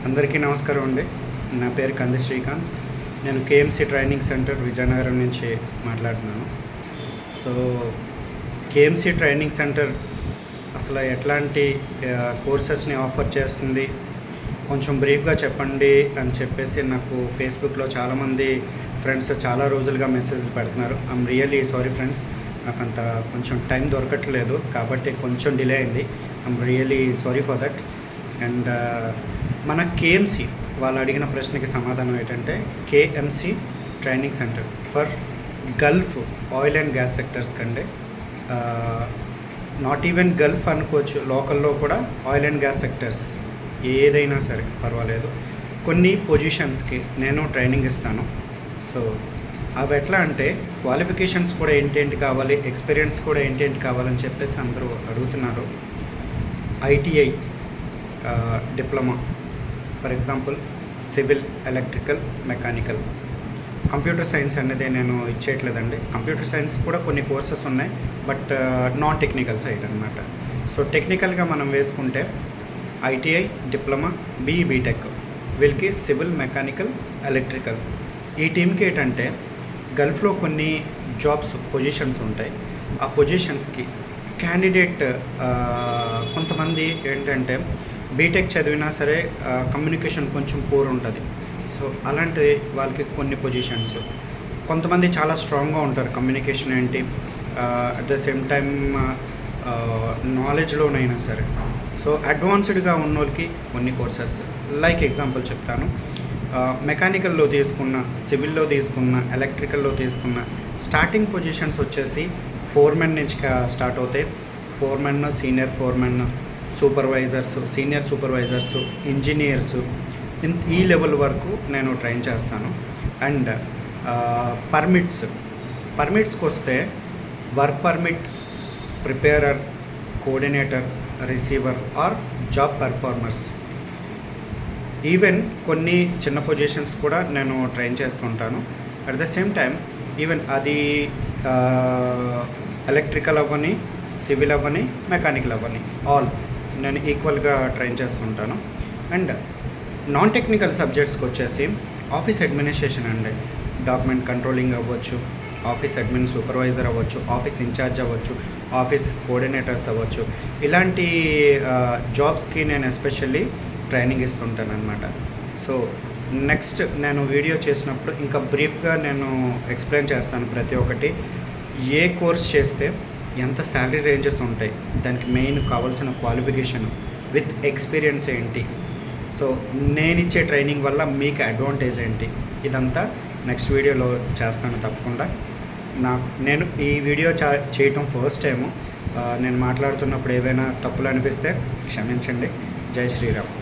అందరికీ నమస్కారం అండి. నా పేరు కంది శ్రీకాంత్. నేను కేఎంసీ ట్రైనింగ్ సెంటర్ విజయనగరం నుంచి మాట్లాడుతున్నాను. సో కేఎంసీ ట్రైనింగ్ సెంటర్ అసలు ఎట్లాంటి కోర్సెస్ని ఆఫర్ చేస్తుంది, కొంచెం బ్రీఫ్గా చెప్పండి అని చెప్పేసి నాకు ఫేస్బుక్లో చాలామంది ఫ్రెండ్స్ చాలా రోజులుగా మెసేజ్లు పెడుతున్నారు. ఐఎమ్ రియల్లీ సారీ ఫ్రెండ్స్, నాకు అంత కొంచెం టైం దొరకట్లేదు కాబట్టి కొంచెం డిలే అయింది. I'm really sorry for that. And మన కేఎంసీ వాళ్ళు అడిగిన ప్రశ్నకి సమాధానం ఏంటంటే KMC training centre for Gulf oil and gas sectors కంటే నాట్ ఈవెన్ గల్ఫ్ అనుకోవచ్చు, లోకల్లో కూడా ఆయిల్ అండ్ గ్యాస్ సెక్టర్స్ ఏదైనా సరే పర్వాలేదు, కొన్ని పొజిషన్స్కి నేను ట్రైనింగ్ ఇస్తాను. సో అవి ఎట్లా అంటే క్వాలిఫికేషన్స్ కూడా ఏంటేంటి కావాలి, ఎక్స్పీరియన్స్ కూడా ఏంటేంటి కావాలని చెప్పేసి అందరూ అడుగుతున్నారు. ITI diploma, for example civil, electrical, mechanical. Computer science అనేది నేను ఇచ్చేయట్లేదండి. కంప్యూటర్ సైన్స్ కూడా కొన్ని కోర్సెస్ ఉన్నాయి, బట్ నాన్ టెక్నికల్ సైడ్ అనమాట. సో టెక్నికల్గా మనం వేసుకుంటే ఐటీఐ, డిప్లొమా, బీటెక్, వీళ్ళకి సివిల్, మెకానికల్, ఎలక్ట్రికల్. ఈ టీంకి ఏంటంటే గల్ఫ్లో కొన్ని జాబ్స్ పొజిషన్స్ ఉంటాయి. ఆ పొజిషన్స్కి క్యాండిడేట్ కొంతమంది ఏంటంటే బీటెక్ చదివినా సరే కమ్యూనికేషన్ కొంచెం పూర్ ఉంటుంది. సో అలాంటి వాళ్ళకి కొన్ని పొజిషన్స్, కొంతమంది చాలా స్ట్రాంగ్గా ఉంటారు కమ్యూనికేషన్ ఏంటి, అట్ ద సేమ్ టైం నాలెడ్జ్లోనైనా సరే. సో అడ్వాన్స్డ్గా ఉన్న వాళ్ళకి కొన్ని కోర్సెస్, లైక్ ఎగ్జాంపుల్ చెప్తాను. మెకానికల్లో తీసుకున్న, సివిల్లో తీసుకున్న, ఎలక్ట్రికల్లో తీసుకున్న స్టార్టింగ్ పొజిషన్స్ వచ్చేసి ఫోర్మెన్ నుంచి స్టార్ట్ అవుతాయి. Foreman, senior foreman, supervisors, senior supervisors, engineers, ఈ లెవెల్ వరకు నేను ట్రైన్ చేస్తాను. అండ్ పర్మిట్స్కి వస్తే work permit, preparer, coordinator, receiver or job performers. Even కొన్ని చిన్న పొజిషన్స్ కూడా నేను ట్రైన్ చేస్తుంటాను. At the same time even అది ఎలక్ట్రికల్ అవ్వని, సివిల్ అవ్వని, మెకానికల్ అవ్వని, ఆల్ నేను ఈక్వల్గా ట్రైన్ చేస్తుంటాను. అండ్ నాన్ టెక్నికల్ సబ్జెక్ట్స్కి వచ్చేసి ఆఫీస్ అడ్మినిస్ట్రేషన్ అండి, డాక్యుమెంట్ కంట్రోలింగ్ అవ్వచ్చు, ఆఫీస్ అడ్మిన్ సూపర్వైజర్ అవ్వచ్చు, ఆఫీస్ ఇన్ఛార్జ్ అవ్వచ్చు, ఆఫీస్ కోఆర్డినేటర్స్ అవ్వచ్చు. ఇలాంటి జాబ్స్కి నేను ఎస్పెషల్లీ ట్రైనింగ్ ఇస్తుంటాను అనమాట. సో నెక్స్ట్ నేను వీడియో చేసినప్పుడు ఇంకా బ్రీఫ్గా నేను ఎక్స్ప్లెయిన్ చేస్తాను ప్రతి ఒక్కటి. ఏ కోర్స్ చేస్తే ఎంత శాలరీ రేంజెస్ ఉంటాయి, దానికి మెయిన్ కావాల్సిన క్వాలిఫికేషన్ విత్ ఎక్స్పీరియన్స్ ఏంటి, సో నేనిచ్చే ట్రైనింగ్ వల్ల మీకు అడ్వాంటేజ్ ఏంటి, ఇదంతా నెక్స్ట్ వీడియోలో చేస్తాను తప్పకుండా. నేను ఈ వీడియో చేయటం ఫస్ట్ టైము. నేను మాట్లాడుతున్నప్పుడు ఏవైనా తప్పులు అనిపిస్తే క్షమించండి. జై శ్రీరామ్.